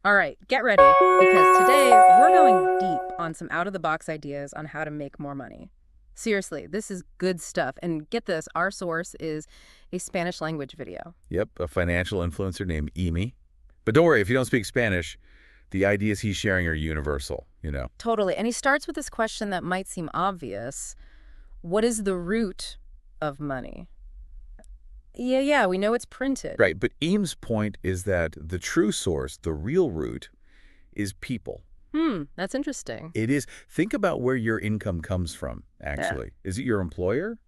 All right, get ready, because today we're going deep on some out-of-the-box ideas on how to make more money. Seriously, this is good stuff. And get this, our source is a Spanish language video. Yep, a financial influencer named Emi. But don't worry, if you don't speak Spanish, the ideas he's sharing are universal, you know. Totally. And he starts with this question that might seem obvious. What is the root of money? Yeah, we know it's printed. Right, but Eames' point is that the true source, the real root, is people. That's interesting. It is. Think about where your income comes from, actually. Yeah. Is it your employer?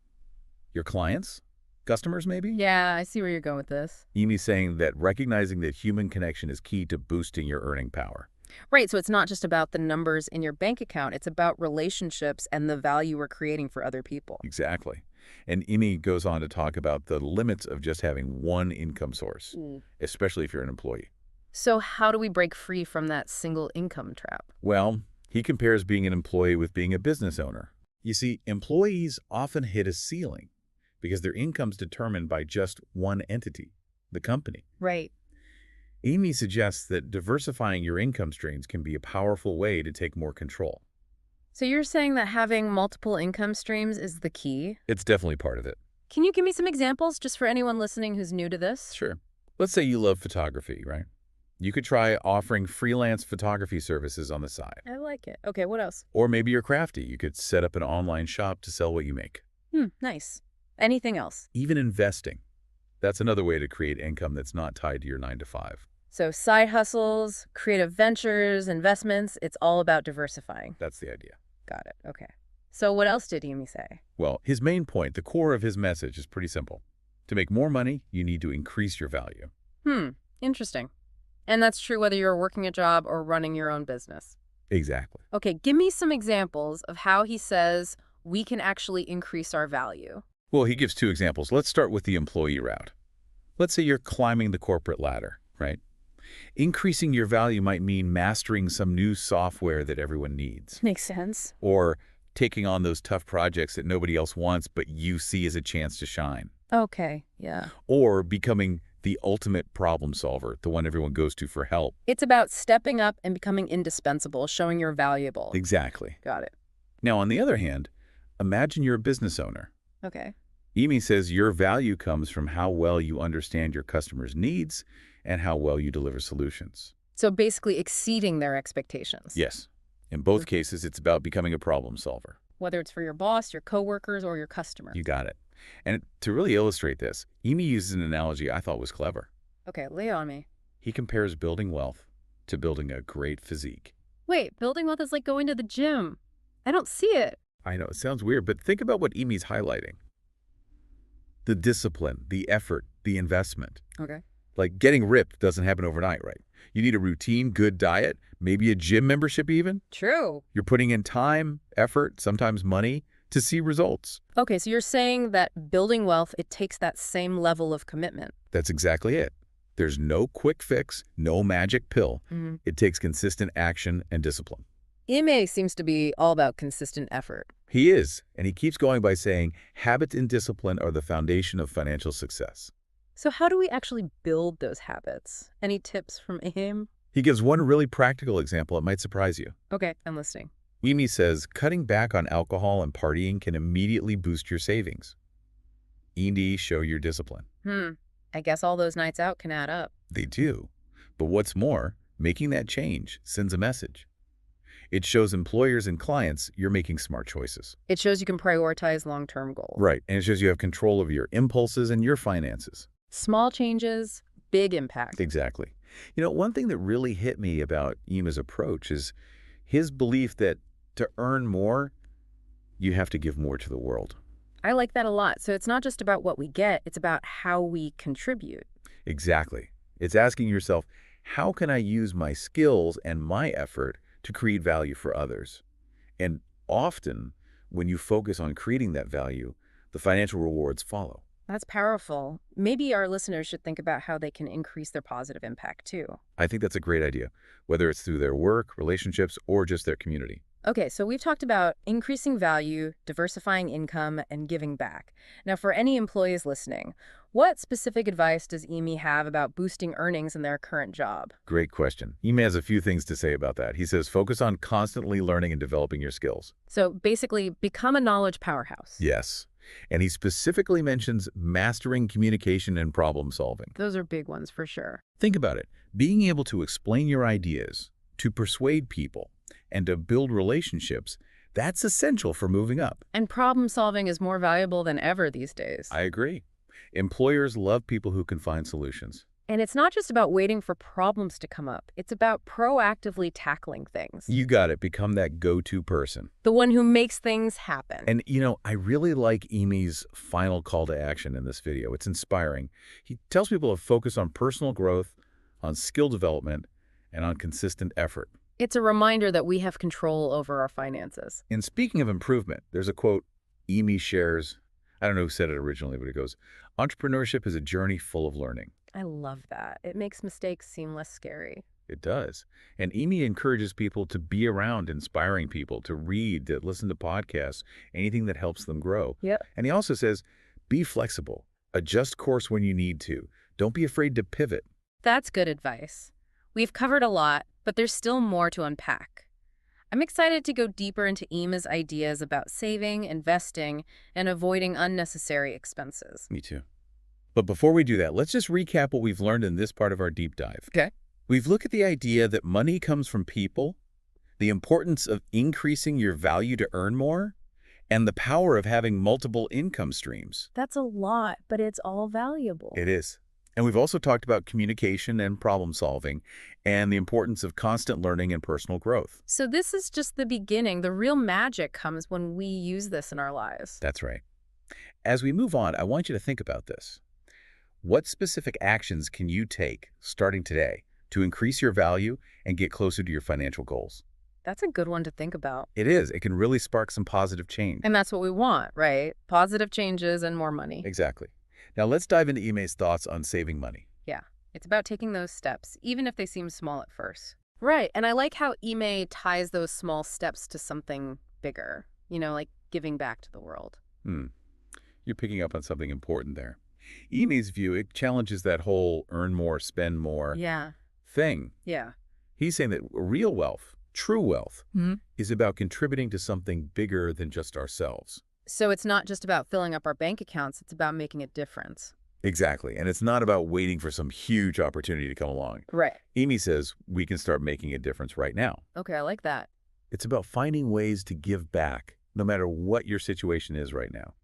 Your clients? Customers, maybe? Yeah, I see where you're going with this. Amy's saying that recognizing that human connection is key to boosting your earning power. Right, so it's not just about the numbers in your bank account. It's about relationships and the value we're creating for other people. Exactly. And Amy goes on to talk about the limits of just having one income source, especially if you're an employee. So how do we break free from that single income trap? Well, he compares being an employee with being a business owner. You see, employees often hit a ceiling because their income's determined by just one entity, the company. Right. Amy suggests that diversifying your income streams can be a powerful way to take more control. So you're saying that having multiple income streams is the key? It's definitely part of it. Can you give me some examples just for anyone listening who's new to this? Sure. Let's say you love photography, right? You could try offering freelance photography services on the side. I like it. Okay, what else? Or maybe you're crafty. You could set up an online shop to sell what you make. Nice. Anything else? Even investing. That's another way to create income that's not tied to your 9 to 5. So side hustles, creative ventures, investments, it's all about diversifying. That's the idea. Got it. Okay. So what else did Amy say? Well, his main point, the core of his message, is pretty simple. To make more money, you need to increase your value. Interesting. And that's true whether you're working a job or running your own business. Exactly. Okay, give me some examples of how he says we can actually increase our value. Well, he gives 2 examples. Let's start with the employee route. Let's say you're climbing the corporate ladder, right? Increasing your value might mean mastering some new software that everyone needs. Makes sense. Or taking on those tough projects that nobody else wants but you see as a chance to shine. Okay, yeah. Or becoming the ultimate problem solver, the one everyone goes to for help. It's about stepping up and becoming indispensable, showing you're valuable. Exactly. Got it. Now, on the other hand, imagine you're a business owner. Okay. Amy says your value comes from how well you understand your customers' needs and how well you deliver solutions. So basically exceeding their expectations. Yes. In both cases, it's about becoming a problem solver. Whether it's for your boss, your coworkers, or your customer. You got it. And to really illustrate this, Amy uses an analogy I thought was clever. Okay, lay it on me. He compares building wealth to building a great physique. Wait, building wealth is like going to the gym. I don't see it. I know, it sounds weird, but think about what Amy's highlighting. The discipline, the effort, the investment. Okay. Like getting ripped doesn't happen overnight, right? You need a routine, good diet, maybe a gym membership even. True. You're putting in time, effort, sometimes money to see results. Okay, so you're saying that building wealth, it takes that same level of commitment. That's exactly it. There's no quick fix, no magic pill. It takes consistent action and discipline. Ime seems to be all about consistent effort. He is, and he keeps going by saying habits and discipline are the foundation of financial success. So how do we actually build those habits? Any tips from him? He gives one really practical example. It might surprise you. Okay, I'm listening. Amy says cutting back on alcohol and partying can immediately boost your savings. ED show your discipline. I guess all those nights out can add up. They do. But what's more, making that change sends a message. It shows employers and clients you're making smart choices. It shows you can prioritize long-term goals. Right, and it shows you have control of your impulses and your finances. Small changes, big impact. Exactly. You know, one thing that really hit me about Ema's approach is his belief that to earn more, you have to give more to the world. I like that a lot. So it's not just about what we get, it's about how we contribute. Exactly. It's asking yourself, how can I use my skills and my effort to create value for others? And often, when you focus on creating that value, the financial rewards follow. That's powerful. Maybe our listeners should think about how they can increase their positive impact too. I think that's a great idea, whether it's through their work, relationships, or just their community. Okay, so we've talked about increasing value, diversifying income, and giving back. Now, for any employees listening, what specific advice does Amy have about boosting earnings in their current job? Great question. Ime has a few things to say about that. He says, focus on constantly learning and developing your skills. So basically, become a knowledge powerhouse. Yes. And he specifically mentions mastering communication and problem solving. Those are big ones for sure. Think about it. Being able to explain your ideas, to persuade people, and to build relationships, that's essential for moving up. And problem solving is more valuable than ever these days. I agree. Employers love people who can find solutions. And it's not just about waiting for problems to come up. It's about proactively tackling things. You got it. Become that go-to person. The one who makes things happen. And, I really like Amy's final call to action in this video. It's inspiring. He tells people to focus on personal growth, on skill development, and on consistent effort. It's a reminder that we have control over our finances. And speaking of improvement, there's a quote Amy shares. I don't know who said it originally, but it goes, "Entrepreneurship is a journey full of learning." I love that. It makes mistakes seem less scary. It does. And Amy encourages people to be around inspiring people, to read, to listen to podcasts, anything that helps them grow. Yep. And he also says, be flexible. Adjust course when you need to. Don't be afraid to pivot. That's good advice. We've covered a lot, but there's still more to unpack. I'm excited to go deeper into Ema's ideas about saving, investing, and avoiding unnecessary expenses. Me too. But before we do that, let's just recap what we've learned in this part of our deep dive. Okay. We've looked at the idea that money comes from people, the importance of increasing your value to earn more, and the power of having multiple income streams. That's a lot, but it's all valuable. It is. And we've also talked about communication and problem solving and the importance of constant learning and personal growth. So this is just the beginning. The real magic comes when we use this in our lives. That's right. As we move on, I want you to think about this. What specific actions can you take starting today to increase your value and get closer to your financial goals? That's a good one to think about. It is. It can really spark some positive change. And that's what we want, right? Positive changes and more money. Exactly. Now let's dive into Ime's thoughts on saving money. Yeah, it's about taking those steps, even if they seem small at first. Right, and I like how Ime ties those small steps to something bigger, like giving back to the world. You're picking up on something important there. Ime's view, it challenges that whole earn more, spend more thing. Yeah. He's saying that real wealth, true wealth, is about contributing to something bigger than just ourselves. So it's not just about filling up our bank accounts, it's about making a difference. Exactly. And it's not about waiting for some huge opportunity to come along. Right. Amy says we can start making a difference right now. Okay, I like that. It's about finding ways to give back, no matter what your situation is right now.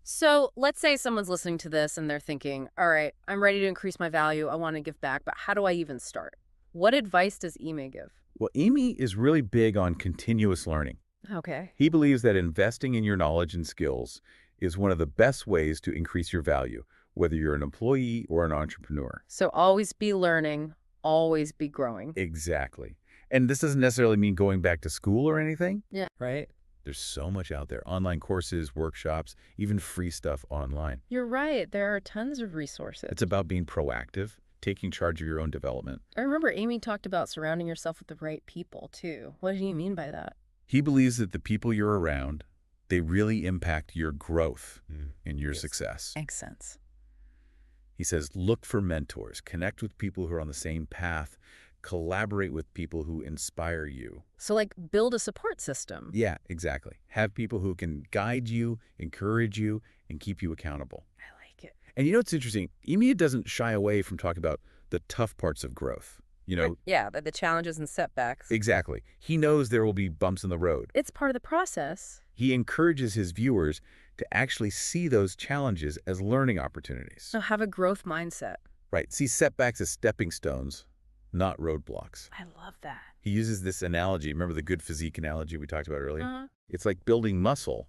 So let's say someone's listening to this and they're thinking, all right, I'm ready to increase my value. I want to give back, but how do I even start? What advice does Ime give? Well, Amy is really big on continuous learning. Okay. He believes that investing in your knowledge and skills is one of the best ways to increase your value, whether you're an employee or an entrepreneur. So always be learning, always be growing. Exactly. And this doesn't necessarily mean going back to school or anything. Yeah. Right. There's so much out there. Online courses, workshops, even free stuff online. You're right. There are tons of resources. It's about being proactive, taking charge of your own development. I remember Amy talked about surrounding yourself with the right people, too. What do you mean by that? He believes that the people you're around, they really impact your growth and your success. Makes sense. He says, look for mentors, connect with people who are on the same path, collaborate with people who inspire you. So like build a support system. Yeah, exactly. Have people who can guide you, encourage you, and keep you accountable. I like it. And you know what's interesting? Amy doesn't shy away from talking about the tough parts of growth. Yeah, the challenges and setbacks. Exactly. He knows there will be bumps in the road. It's part of the process. He encourages his viewers to actually see those challenges as learning opportunities. So have a growth mindset. Right. See setbacks as stepping stones, not roadblocks. I love that. He uses this analogy. Remember the good physique analogy we talked about earlier? Uh-huh. It's like building muscle.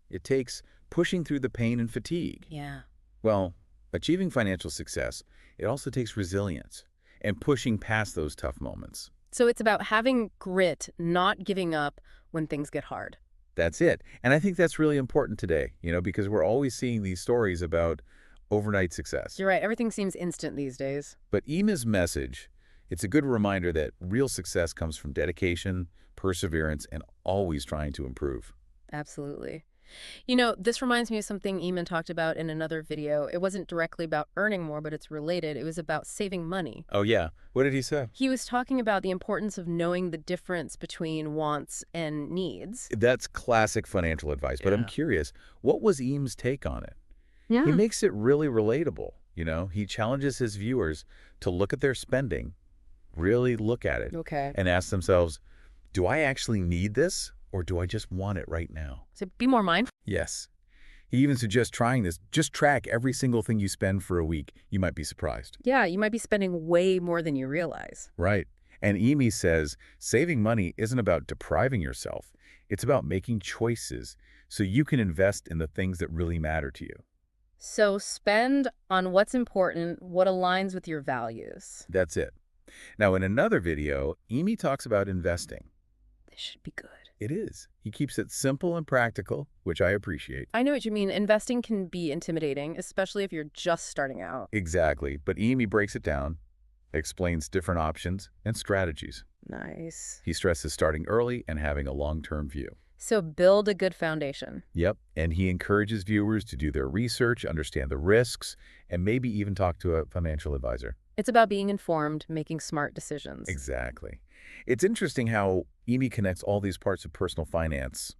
It takes pushing through the pain and fatigue. Yeah. Well, achieving financial success, it also takes resilience and pushing past those tough moments. So it's about having grit, not giving up when things get hard. That's it. And I think that's really important today, because we're always seeing these stories about overnight success. You're right. Everything seems instant these days. But Ima's message It's a good reminder that real success comes from dedication, perseverance, and always trying to improve. Absolutely. This reminds me of something Eamon talked about in another video. It wasn't directly about earning more, but it's related. It was about saving money. Oh, yeah. What did he say? He was talking about the importance of knowing the difference between wants and needs. That's classic financial advice, but I'm Yeah. curious, what was Eames' take on it? He Yeah. makes it really relatable. He challenges his viewers to look at their spending, really look at it, Okay. and ask themselves, do I actually need this, or do I just want it right now? So be more mindful. Yes. He even suggests trying this. Just track every single thing you spend for a week. You might be surprised. Yeah, you might be spending way more than you realize. Right. And Amy says saving money isn't about depriving yourself. It's about making choices so you can invest in the things that really matter to you. So spend on what's important, what aligns with your values. That's it. Now, in another video, Amy talks about investing. This should be good. It is. He keeps it simple and practical, which I appreciate. I know what you mean. Investing can be intimidating, especially if you're just starting out. Exactly. But Amy breaks it down, explains different options and strategies. Nice. He stresses starting early and having a long-term view. So build a good foundation. Yep. And he encourages viewers to do their research, understand the risks, and maybe even talk to a financial advisor. It's about being informed, making smart decisions. Exactly. It's interesting how Amy connects all these parts of personal finance,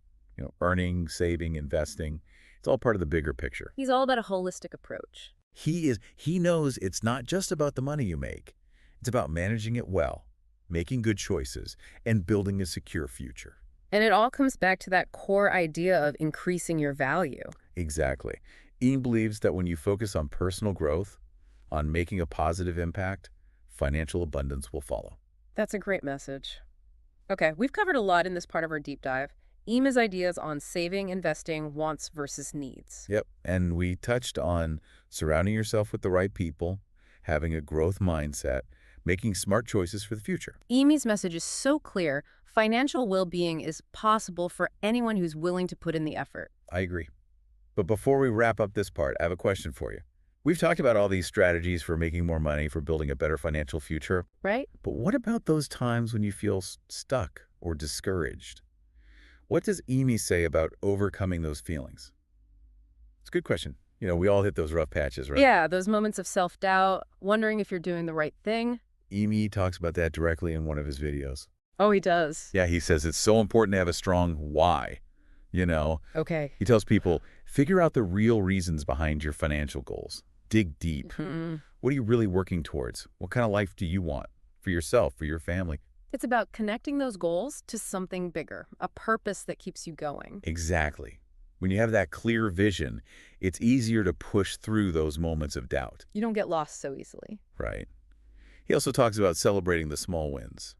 earning, saving, investing. It's all part of the bigger picture. He's all about a holistic approach. He knows it's not just about the money you make. It's about managing it well, making good choices, and building a secure future. And it all comes back to that core idea of increasing your value. Exactly. Ian believes that when you focus on personal growth, on making a positive impact, financial abundance will follow. That's a great message. Okay, we've covered a lot in this part of our deep dive. Ema's ideas on saving, investing, wants versus needs. Yep. And we touched on surrounding yourself with the right people, having a growth mindset, making smart choices for the future. Amy's message is so clear. Financial well-being is possible for anyone who's willing to put in the effort. I agree. But before we wrap up this part, I have a question for you. We've talked about all these strategies for making more money, for building a better financial future. Right? But what about those times when you feel stuck or discouraged? What does Amy say about overcoming those feelings? It's a good question. We all hit those rough patches, right? Yeah, those moments of self-doubt, wondering if you're doing the right thing. Amy talks about that directly in one of his videos. Oh, he does. Yeah, he says it's so important to have a strong why. Okay. He tells people, figure out the real reasons behind your financial goals. Dig deep. What are you really working towards? What kind of life do you want for yourself, for your family? It's about connecting those goals to something bigger, a purpose that keeps you going. Exactly. When you have that clear vision, it's easier to push through those moments of doubt. You don't get lost so easily. Right. He also talks about celebrating the small wins.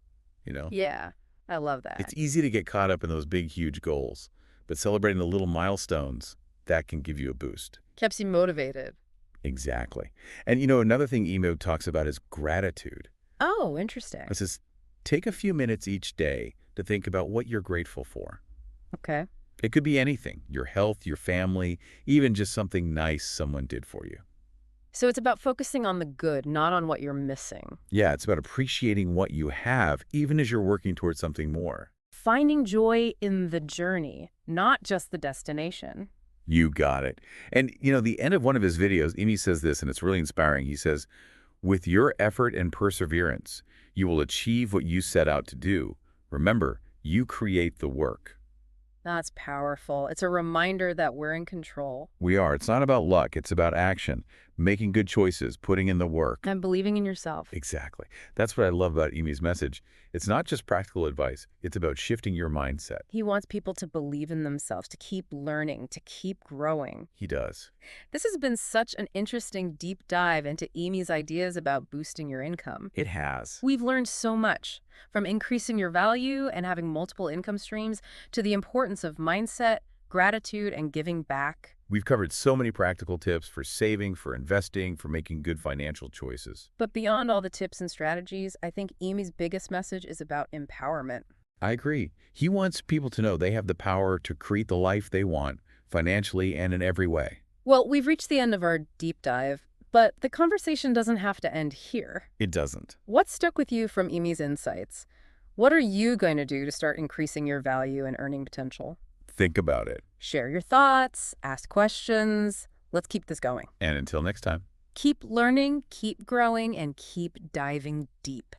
Yeah, I love that. It's easy to get caught up in those big, huge goals, but celebrating the little milestones, that can give you a boost. Keeps you motivated. Exactly. And another thing Emo talks about is gratitude. Oh, interesting. It says, take a few minutes each day to think about what you're grateful for. Okay. It could be anything, your health, your family, even just something nice someone did for you. So it's about focusing on the good, not on what you're missing. Yeah, it's about appreciating what you have, even as you're working towards something more. Finding joy in the journey, not just the destination. You got it. And, the end of one of his videos, Amy says this, and it's really inspiring. He says, with your effort and perseverance, you will achieve what you set out to do. Remember, you create the work. That's powerful. It's a reminder that we're in control. We are. It's not about luck. It's about action, making good choices, putting in the work. And believing in yourself. Exactly. That's what I love about Amy's message. It's not just practical advice. It's about shifting your mindset. He wants people to believe in themselves, to keep learning, to keep growing. He does. This has been such an interesting deep dive into Amy's ideas about boosting your income. It has. We've learned so much, from increasing your value and having multiple income streams to the importance of mindset, gratitude, and giving back. We've covered so many practical tips for saving, for investing, for making good financial choices. But beyond all the tips and strategies, I think Amy's biggest message is about empowerment. I agree. He wants people to know they have the power to create the life they want, financially and in every way. Well, we've reached the end of our deep dive, But the conversation doesn't have to end here. It doesn't. What stuck with you from Amy's insights? What are you going to do to start increasing your value and earning potential? Think about it. Share your thoughts, ask questions. Let's keep this going. And until next time. Keep learning, keep growing, and keep diving deep.